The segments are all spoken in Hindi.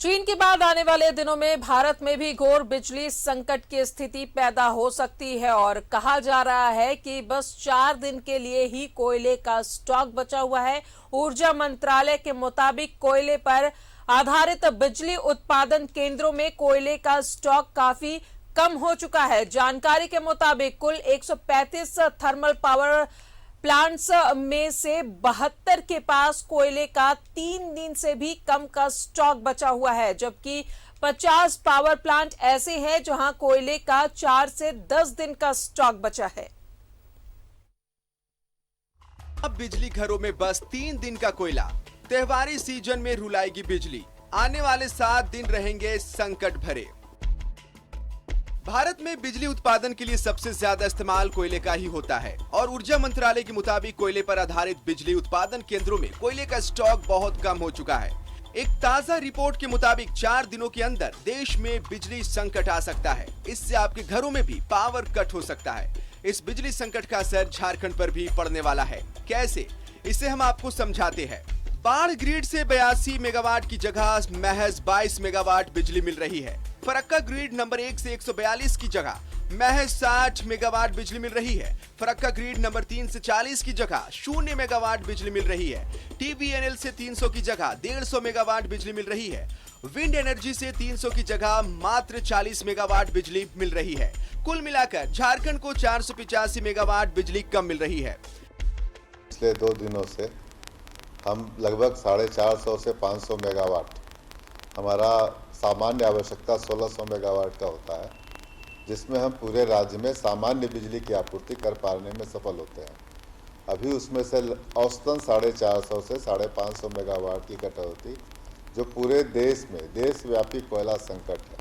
चीन के बाद आने वाले दिनों में भारत में भी घोर बिजली संकट की स्थिति पैदा हो सकती है और कहा जा रहा है कि बस 4 दिन के लिए ही कोयले का स्टॉक बचा हुआ है। ऊर्जा मंत्रालय के मुताबिक कोयले पर आधारित बिजली उत्पादन केंद्रों में कोयले का स्टॉक काफी कम हो चुका है। जानकारी के मुताबिक कुल 135 थर्मल पावर प्लांट्स में से 72 के पास कोयले का 3 दिन से भी कम का स्टॉक बचा हुआ है, जबकि 50 पावर प्लांट ऐसे हैं जहां कोयले का 4 से 10 दिन का स्टॉक बचा है। अब बिजली घरों में बस 3 दिन का कोयला। त्योहारी सीजन में रुलाएगी बिजली। आने वाले 7 दिन रहेंगे संकट भरे। भारत में बिजली उत्पादन के लिए सबसे ज्यादा इस्तेमाल कोयले का ही होता है और ऊर्जा मंत्रालय के मुताबिक कोयले पर आधारित बिजली उत्पादन केंद्रों में कोयले का स्टॉक बहुत कम हो चुका है। एक ताजा रिपोर्ट के मुताबिक 4 दिनों के अंदर देश में बिजली संकट आ सकता है। इससे आपके घरों में भी पावर कट हो सकता है। इस बिजली संकट का असर झारखंड पर भी पड़ने वाला है। कैसे, इसे हम आपको समझाते हैं। बाढ़ ग्रिड से 82 मेगावाट की जगह महज 22 मेगावाट बिजली मिल रही है। फरक्का ग्रिड नंबर 1 से 142 की जगह महज 60 मेगावाट बिजली मिल रही है। फरक्का ग्रिड नंबर 3 से 40 की जगह 0 मेगावाट बिजली मिल रही है। TVNL से 300 की जगह 150 मेगावाट बिजली मिल रही है। विंड एनर्जी से 300 की जगह मात्र 40 मेगावाट बिजली मिल रही है। कुल मिलाकर झारखंड को 485 मेगावाट बिजली कम मिल रही है। पिछले 2 दिनों से हम लगभग 450 से 500 मेगावाट, हमारा सामान्य आवश्यकता 1600 मेगावाट का होता है, जिसमें हम पूरे राज्य में सामान्य बिजली की आपूर्ति कर पाने में सफल होते हैं। अभी उसमें से औसतन 450 से 550 मेगावाट की कटौती, जो पूरे देश में देशव्यापी कोयला संकट है।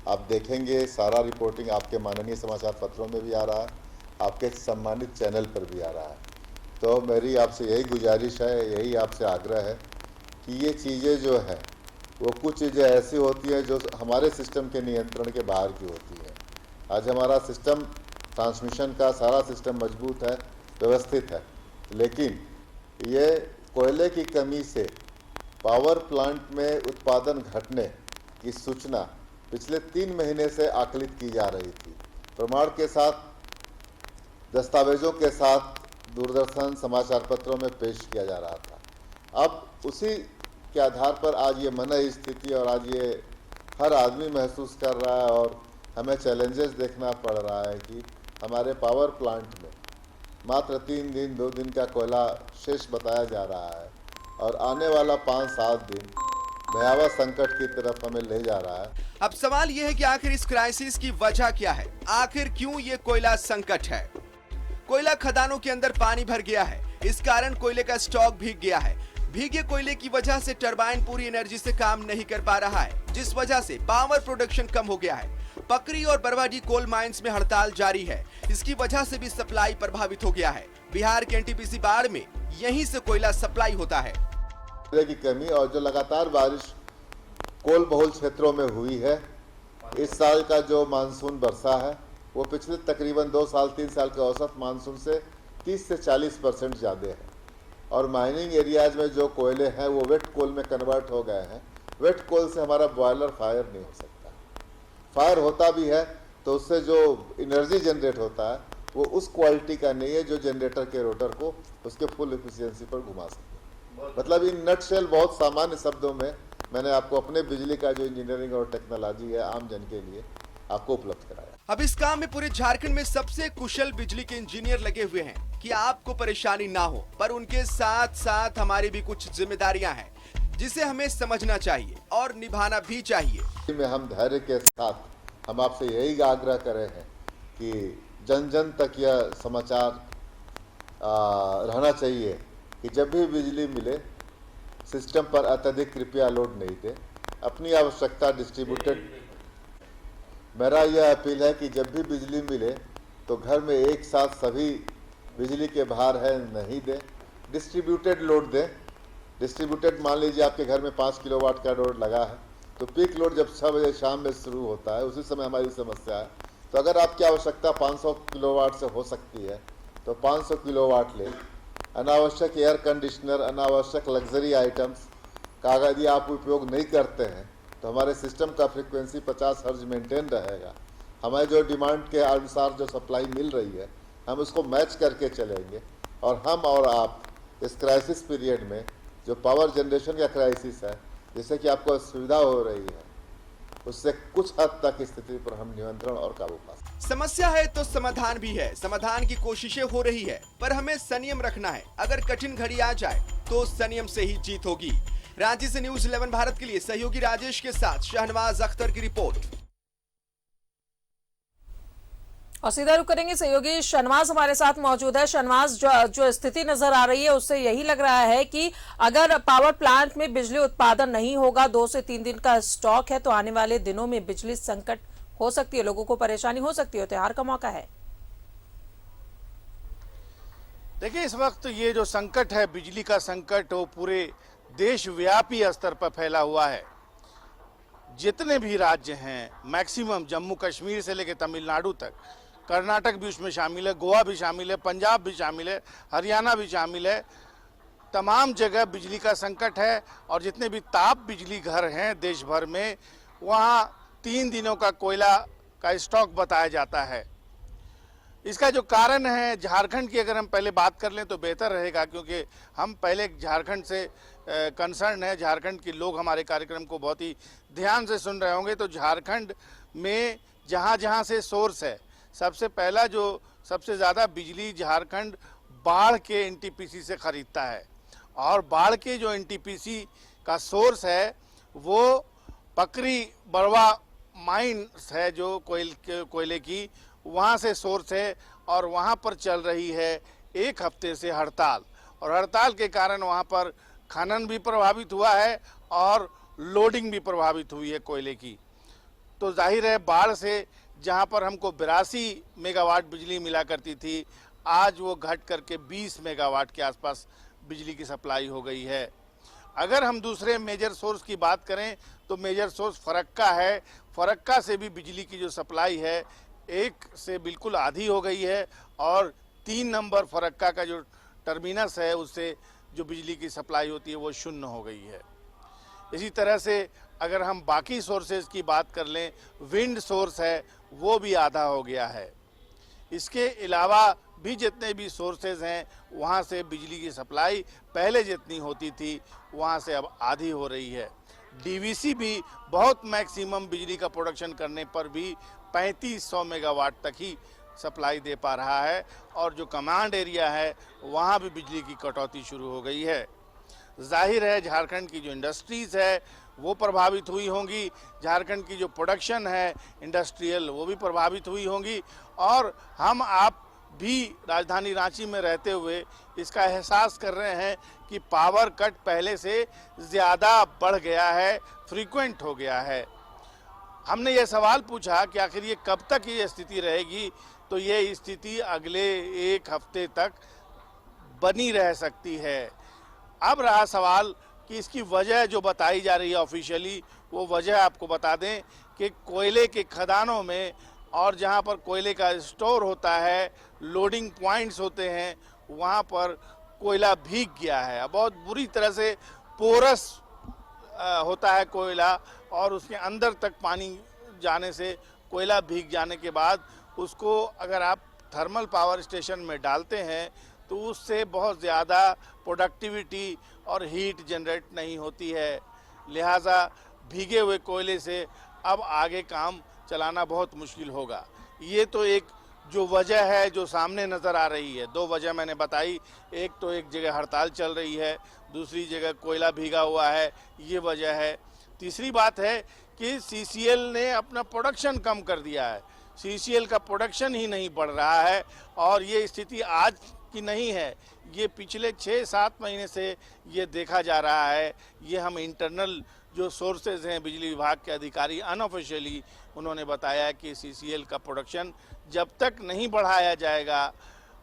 आप देखेंगे सारा रिपोर्टिंग आपके माननीय समाचार पत्रों में भी आ रहा है, आपके सम्मानित चैनल पर भी आ रहा है। तो मेरी आपसे यही गुजारिश है, यही आपसे आग्रह है कि ये चीज़ें जो है वो कुछ चीज़ें ऐसी होती हैं जो हमारे सिस्टम के नियंत्रण के बाहर की होती है। आज हमारा सिस्टम ट्रांसमिशन का सारा सिस्टम मजबूत है, व्यवस्थित है, लेकिन ये कोयले की कमी से पावर प्लांट में उत्पादन घटने की सूचना पिछले 3 महीने से आकलित की जा रही थी। प्रमाण के साथ, दस्तावेजों के साथ दूरदर्शन समाचार पत्रों में पेश किया जा रहा था। अब उसी के आधार पर आज ये मनः स्थिति और आज ये हर आदमी महसूस कर रहा है और हमें चैलेंजेस देखना पड़ रहा है कि हमारे पावर प्लांट में मात्र 3 दिन 2 दिन का कोयला शेष बताया जा रहा है और आने वाला 5-7 दिन भयावह संकट की तरफ हमें ले जा रहा है। अब सवाल यह है कि आखिर इस क्राइसिस की वजह क्या है? आखिर क्यों ये कोयला संकट है? कोयला खदानों के अंदर पानी भर गया है, इस कारण कोयले का स्टॉक भीग गया है। भीगे कोयले की वजह से टरबाइन पूरी एनर्जी से काम नहीं कर पा रहा है, जिस वजह से पावर प्रोडक्शन कम हो गया है। पकरी और बरवाडी कोल माइंस में हड़ताल जारी है, इसकी वजह से भी सप्लाई प्रभावित हो गया है। बिहार के NTPC बाढ़ में यहीं से कोयला सप्लाई होता है। कोयले की कमी और जो लगातार बारिश कोल बहुल क्षेत्रों में हुई है, इस साल का जो मानसून बरसा है वो पिछले तकरीबन 2 साल 3 साल के औसत मानसून से 30 से 40% ज़्यादा है। और माइनिंग एरियाज में जो कोयले हैं वो वेट कोल में कन्वर्ट हो गए हैं। वेट कोल से हमारा बॉयलर फायर नहीं हो सकता। फायर होता भी है तो उससे जो एनर्जी जनरेट होता है वो उस क्वालिटी का नहीं है जो जनरेटर के रोटर को उसके फुल एफिशिएंसी पर घुमा सके। मतलब इन नटशेल बहुत सामान्य शब्दों में मैंने आपको अपने बिजली का जो इंजीनियरिंग और टेक्नोलॉजी है आम जन के लिए आपको उपलब्ध कराया। अब इस काम में पूरे झारखंड में सबसे कुशल बिजली के इंजीनियर लगे हुए हैं कि आपको परेशानी ना हो, पर उनके साथ साथ हमारी भी कुछ जिम्मेदारियां हैं जिसे हमें समझना चाहिए और निभाना भी चाहिए। में हम धैर्य के साथ हम आपसे यही आग्रह कर रहे हैं कि जन जन तक यह समाचार रहना चाहिए कि जब भी बिजली मिले सिस्टम पर अत्यधिक कृपया लोड नहीं दे। अपनी आवश्यकता डिस्ट्रीब्यूटेड, मेरा यह अपील है कि जब भी बिजली मिले तो घर में एक साथ सभी बिजली के भार है नहीं दें, डिस्ट्रीब्यूटेड लोड दें। डिस्ट्रीब्यूटेड मान लीजिए आपके घर में 5 किलोवाट का लोड लगा है तो पीक लोड जब 6 बजे शाम में शुरू होता है उसी समय हमारी समस्या है। तो अगर आपकी आवश्यकता 500 किलोवाट से हो सकती है तो 500 किलोवाट ले। अनावश्यक एयर कंडीशनर, अनावश्यक लग्जरी आइटम्स का यदि आप उपयोग नहीं करते हैं तो हमारे सिस्टम का फ्रीक्वेंसी 50 हर्ट्ज मेंटेन रहेगा। हमें जो डिमांड के अनुसार जो सप्लाई मिल रही है हम उसको मैच करके चलेंगे, और हम और आप इस क्राइसिस पीरियड में जो पावर जनरेशन का क्राइसिस है, जिससे कि आपको सुविधा हो रही है, उससे कुछ हद तक स्थिति पर हम नियंत्रण और काबू पा सकते हैं। समस्या है तो समाधान भी है, समाधान की कोशिशें हो रही है, पर हमें संयम रखना है। अगर कठिन घड़ी आ जाए तो संयम से ही जीत होगी। रांची से न्यूज़ 11 भारत के लिए सहयोगी राजेश के साथ शहनवाज अख्तर की रिपोर्ट। और सीधा रुक करेंगे, सहयोगी शहनवाज हमारे साथ मौजूद है। शहनवाज, जो स्थिति नजर आ रही है उससे यही लग रहा है कि अगर पावर प्लांट में बिजली उत्पादन नहीं होगा, 2 से 3 दिन का स्टॉक है, तो आने वाले दिनों में बिजली संकट हो सकती है, लोगों को परेशानी हो सकती है। त्योहार का मौका है। देखिए, इस वक्त ये जो संकट है, बिजली का संकट, वो पूरे देशव्यापी स्तर पर फैला हुआ है। जितने भी राज्य हैं, मैक्सिमम जम्मू कश्मीर से लेकर तमिलनाडु तक, कर्नाटक भी उसमें शामिल है, गोवा भी शामिल है, पंजाब भी शामिल है, हरियाणा भी शामिल है, तमाम जगह बिजली का संकट है। और जितने भी ताप बिजली घर हैं देश भर में, वहाँ 3 दिनों का कोयला का स्टॉक बताया जाता है। इसका जो कारण है, झारखंड की अगर हम पहले बात कर लें तो बेहतर रहेगा, क्योंकि हम पहले झारखंड से कंसर्न है। झारखंड के लोग हमारे कार्यक्रम को बहुत ही ध्यान से सुन रहे होंगे। तो झारखंड में जहाँ जहाँ से सोर्स है, सबसे पहला जो सबसे ज़्यादा बिजली झारखंड बाढ़ के एनटीपीसी से ख़रीदता है। और बाढ़ के जो एनटीपीसी का सोर्स है वो पकरी बड़वा माइंस है, जो कोयले की, वहाँ से सोर्स है। और वहाँ पर चल रही है 1 हफ्ते से हड़ताल, और हड़ताल के कारण वहाँ पर खनन भी प्रभावित हुआ है और लोडिंग भी प्रभावित हुई है कोयले की। तो जाहिर है, बाढ़ से जहाँ पर हमको 82 मेगावाट बिजली मिला करती थी, आज वो घट करके 20 मेगावाट के आसपास बिजली की सप्लाई हो गई है। अगर हम दूसरे मेजर सोर्स की बात करें तो मेजर सोर्स फरक्का है। फरक्का से भी बिजली की जो सप्लाई है 1 से बिल्कुल आधी हो गई है, और 3 नंबर फरक्का का जो टर्मिनस है उससे जो बिजली की सप्लाई होती है वो शून्य हो गई है। इसी तरह से अगर हम बाकी सोर्सेज की बात कर लें, विंड सोर्स है वो भी आधा हो गया है। इसके अलावा भी जितने भी सोर्सेज हैं वहाँ से बिजली की सप्लाई पहले जितनी होती थी वहाँ से अब आधी हो रही है। डीवीसी भी बहुत मैक्सिमम बिजली का प्रोडक्शन करने पर भी 3500 मेगावाट तक ही सप्लाई दे पा रहा है, और जो कमांड एरिया है वहाँ भी बिजली की कटौती शुरू हो गई है। जाहिर है, झारखंड की जो इंडस्ट्रीज़ है वो प्रभावित हुई होंगी, झारखंड की जो प्रोडक्शन है इंडस्ट्रियल वो भी प्रभावित हुई होंगी। और हम आप भी राजधानी रांची में रहते हुए इसका एहसास कर रहे हैं कि पावर कट पहले से ज़्यादा बढ़ गया है, फ्रीक्वेंट हो गया है। हमने ये सवाल पूछा कि आखिर ये कब तक ये स्थिति रहेगी, तो ये स्थिति अगले 1 हफ्ते तक बनी रह सकती है। अब रहा सवाल कि इसकी वजह जो बताई जा रही है ऑफिशियली, वो वजह आपको बता दें कि कोयले के खदानों में और जहाँ पर कोयले का स्टोर होता है, लोडिंग पॉइंट्स होते हैं, वहाँ पर कोयला भीग गया है। बहुत बुरी तरह से पोरस होता है कोयला, और उसके अंदर तक पानी जाने से कोयला भीग जाने के बाद उसको अगर आप थर्मल पावर स्टेशन में डालते हैं तो उससे बहुत ज़्यादा प्रोडक्टिविटी और हीट जनरेट नहीं होती है। लिहाजा भीगे हुए कोयले से अब आगे काम चलाना बहुत मुश्किल होगा। ये तो एक जो वजह है जो सामने नज़र आ रही है। 2 वजह मैंने बताई, एक तो एक जगह हड़ताल चल रही है, दूसरी जगह कोयला भीगा हुआ है, ये वजह है। तीसरी बात है कि सीसीएल ने अपना प्रोडक्शन कम कर दिया है। सीसीएल का प्रोडक्शन ही नहीं बढ़ रहा है, और ये स्थिति आज की नहीं है, ये पिछले 6-7 महीने से ये देखा जा रहा है। ये हम इंटरनल जो सोर्सेज हैं बिजली विभाग के अधिकारी अनऑफिशियली उन्होंने बताया कि सीसीएल का प्रोडक्शन जब तक नहीं बढ़ाया जाएगा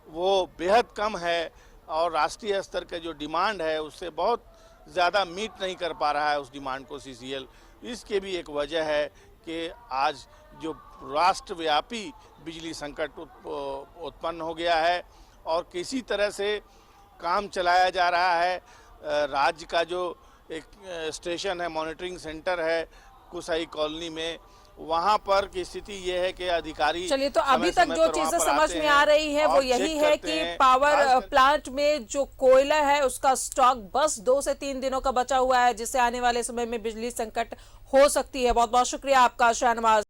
वो बेहद कम है, और राष्ट्रीय स्तर का जो डिमांड है उससे बहुत ज़्यादा मीट नहीं कर पा रहा है उस डिमांड को सीसीएल। इसके भी एक वजह है कि आज जो राष्ट्रव्यापी बिजली संकट उत्पन्न हो गया है, और किसी तरह से काम चलाया जा रहा है। राज्य का जो एक स्टेशन है, मॉनिटरिंग सेंटर है, कुसाई कॉलोनी में, वहां पर की स्थिति ये है कि अधिकारी चलिए, तो अभी तक जो चीजें समझ में आ रही है वो यही है कि पावर प्लांट में जो कोयला है उसका स्टॉक बस 2 से 3 दिनों का बचा हुआ है, जिससे आने वाले समय में बिजली संकट हो सकती है। बहुत बहुत शुक्रिया आपका शाहनवाज।